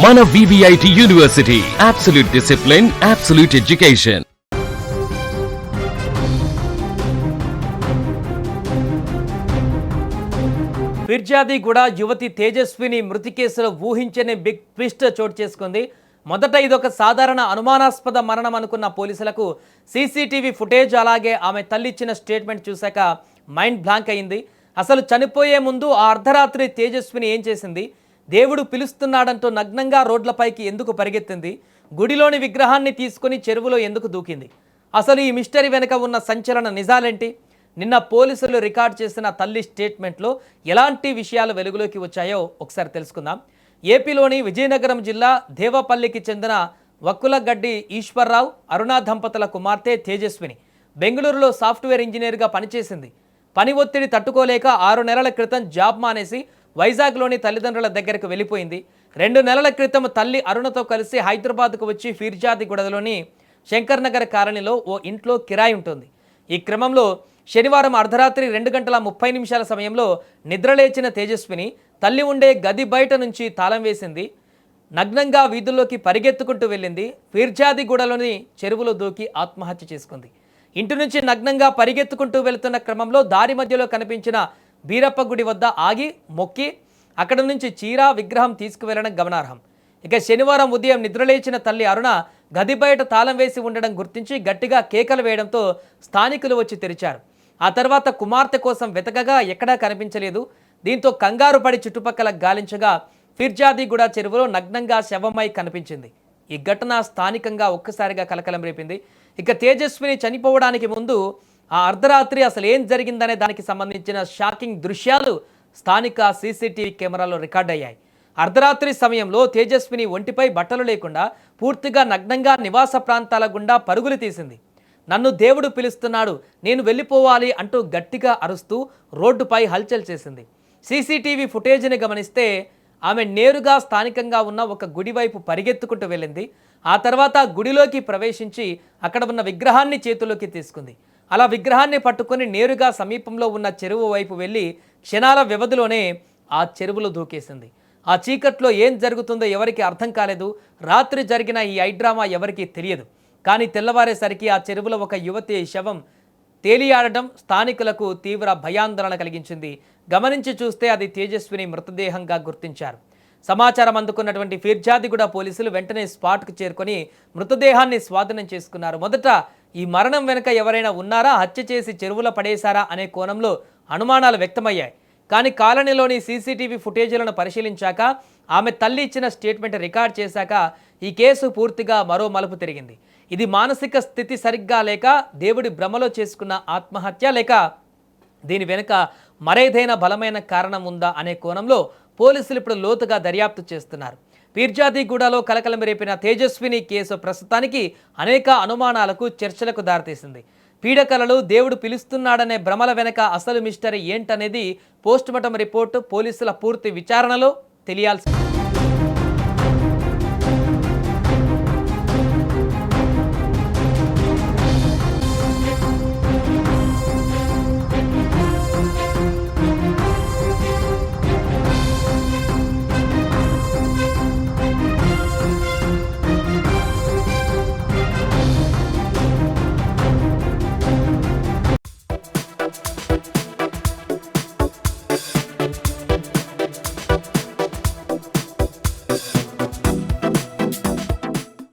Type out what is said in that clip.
మన VVIT university, absolute discipline, absolute education. Peerzadiguda యువతి తేజస్విని మృతి కేసులో ఊహించని బిగ్ ట్విస్ట్ చోటు చేసుకుంది. మొదట ఇదొక సాధారణ అనుమానాస్పద మరణం అనుకున్న పోలీసులకు సీసీటీవీ ఫుటేజ్ అలాగే ఆమె తల్లి ఇచ్చిన స్టేట్మెంట్ చూశాక మైండ్ బ్లాంక్ అయింది. అసలు చనిపోయే ముందు ఆ అర్ధరాత్రి తేజస్విని ఏం చేసింది? దేవుడు పిలుస్తున్నాడంటూ నగ్నంగా రోడ్లపైకి ఎందుకు పరిగెత్తింది? గుడిలోని విగ్రహాన్ని తీసుకుని చెరువులో ఎందుకు దూకింది? అసలు ఈ మిస్టరీ వెనుక ఉన్న సంచలన నిజాలేంటి? నిన్న పోలీసులు రికార్డ్ చేసిన తల్లి స్టేట్మెంట్లో ఎలాంటి విషయాలు వెలుగులోకి వచ్చాయో ఒకసారి తెలుసుకుందాం. ఏపీలోని విజయనగరం జిల్లా దేవపల్లికి చెందిన వక్కులగడ్డి ఈశ్వర్రావు, అరుణ దంపతుల కుమార్తె తేజస్విని బెంగళూరులో సాఫ్ట్వేర్ ఇంజనీర్గా పనిచేసింది. పని ఒత్తిడి తట్టుకోలేక 6 నెలల క్రితం జాబ్ మానేసి వైజాగ్లోని తల్లిదండ్రుల దగ్గరకు వెళ్ళిపోయింది. 2 నెలల క్రితం తల్లి అరుణతో కలిసి హైదరాబాద్కు వచ్చి ఫిర్యాదిగూడలోని శంకర్ నగర్ కాలనీలో ఓ ఇంట్లో కిరాయి ఉంటుంది. ఈ క్రమంలో శనివారం అర్ధరాత్రి 2:30 సమయంలో నిద్రలేచిన తేజస్విని తల్లి ఉండే గది బయట నుంచి తాళం వేసింది. నగ్నంగా వీధుల్లోకి పరిగెత్తుకుంటూ వెళ్ళింది. ఫిర్యాదిగూడలోని చెరువులో దూకి ఆత్మహత్య చేసుకుంది. ఇంటి నుంచి నగ్నంగా పరిగెత్తుకుంటూ వెళుతున్న క్రమంలో దారి మధ్యలో కనిపించిన బీరప్ప గుడి వద్ద ఆగి మొక్కి అక్కడ నుంచి చీర విగ్రహం తీసుకువెళ్లడం గమనార్హం. ఇక శనివారం ఉదయం నిద్రలేచిన తల్లి అరుణ గది బయట తాళం వేసి ఉండడం గుర్తించి గట్టిగా కేకలు వేయడంతో స్థానికులు వచ్చి తెరిచారు. ఆ తర్వాత కుమార్తె కోసం వెతకగా ఎక్కడా కనిపించలేదు. దీంతో కంగారు పడి చుట్టుపక్కల గాలించగా ఫిర్యాదిగూడ చెరువులో నగ్నంగా శవమై కనిపించింది. ఈ ఘటన స్థానికంగా ఒక్కసారిగా కలకలం రేపింది. ఇక తేజస్విని చనిపోవడానికి ముందు ఆ అర్ధరాత్రి అసలు ఏం జరిగిందనే దానికి సంబంధించిన షాకింగ్ దృశ్యాలు స్థానిక సీసీటీవీ కెమెరాలో రికార్డ్ అయ్యాయి. అర్ధరాత్రి సమయంలో తేజస్విని ఒంటిపై బట్టలు లేకుండా పూర్తిగా నగ్నంగా నివాస ప్రాంతాల గుండా పరుగులు తీసింది. నన్ను దేవుడు పిలుస్తున్నాడు, నేను వెళ్ళిపోవాలి అంటూ గట్టిగా అరుస్తూ రోడ్డుపై హల్చల్ చేసింది. సీసీటీవీ ఫుటేజ్ని గమనిస్తే ఆమె నేరుగా స్థానికంగా ఉన్న ఒక గుడి వైపు పరిగెత్తుకుంటూ వెళ్ళింది. ఆ తర్వాత గుడిలోకి ప్రవేశించి అక్కడ ఉన్న విగ్రహాన్ని చేతిలోకి తీసుకుంది. అలా విగ్రహాన్ని పట్టుకొని నేరుగా సమీపంలో ఉన్న చెరువు వైపు వెళ్ళి క్షణాల వ్యవధిలోనే ఆ చెరువులో దూకేసింది. ఆ చీకట్లో ఏం జరుగుతుందో ఎవరికి అర్థం కాలేదు. రాత్రి జరిగిన ఈ ఐడ్రామా ఎవరికీ తెలియదు. కానీ తెల్లవారేసరికి ఆ చెరువులో ఒక యువతి శవం తేలియాడటం స్థానికులకు తీవ్ర భయాందోళన కలిగించింది. గమనించి చూస్తే అది తేజస్విని మృతదేహంగా గుర్తించారు. సమాచారం అందుకున్నటువంటి ఫిర్యాదిగూడ పోలీసులు వెంటనే స్పాట్కు చేరుకొని మృతదేహాన్ని స్వాధీనం చేసుకున్నారు. మొదట ఈ మరణం వెనుక ఎవరైనా ఉన్నారా, హత్య చేసి చెరువులో పడేశారా అనే కోణంలో అనుమానాలు వ్యక్తమయ్యాయి. కానీ కాలనీలోని సీసీటీవీ ఫుటేజీలను పరిశీలించాక, ఆమె తల్లి ఇచ్చిన స్టేట్మెంట్ రికార్డ్ చేశాక ఈ కేసు పూర్తిగా మరో మలుపు తిరిగింది. ఇది మానసిక స్థితి సరిగ్గా లేక దేవుడి భ్రమలో చేసుకున్న ఆత్మహత్య, లేక దీని వెనుక మరేదైనా బలమైన కారణం ఉందా అనే కోణంలో పోలీసులు ఇప్పుడు లోతుగా దర్యాప్తు చేస్తున్నారు. ఫిర్యాదిగూడలో కలకలం రేపిన తేజస్విని కేసు ప్రస్తుతానికి అనేక అనుమానాలకు, చర్చలకు దారితీసింది. పీడకలలు, దేవుడు పిలుస్తున్నాడనే భ్రమల వెనక అసలు మిస్టరీ ఏంటనేది పోస్టుమార్టం రిపోర్టు, పోలీసుల పూర్తి విచారణలో తెలియాల్సింది.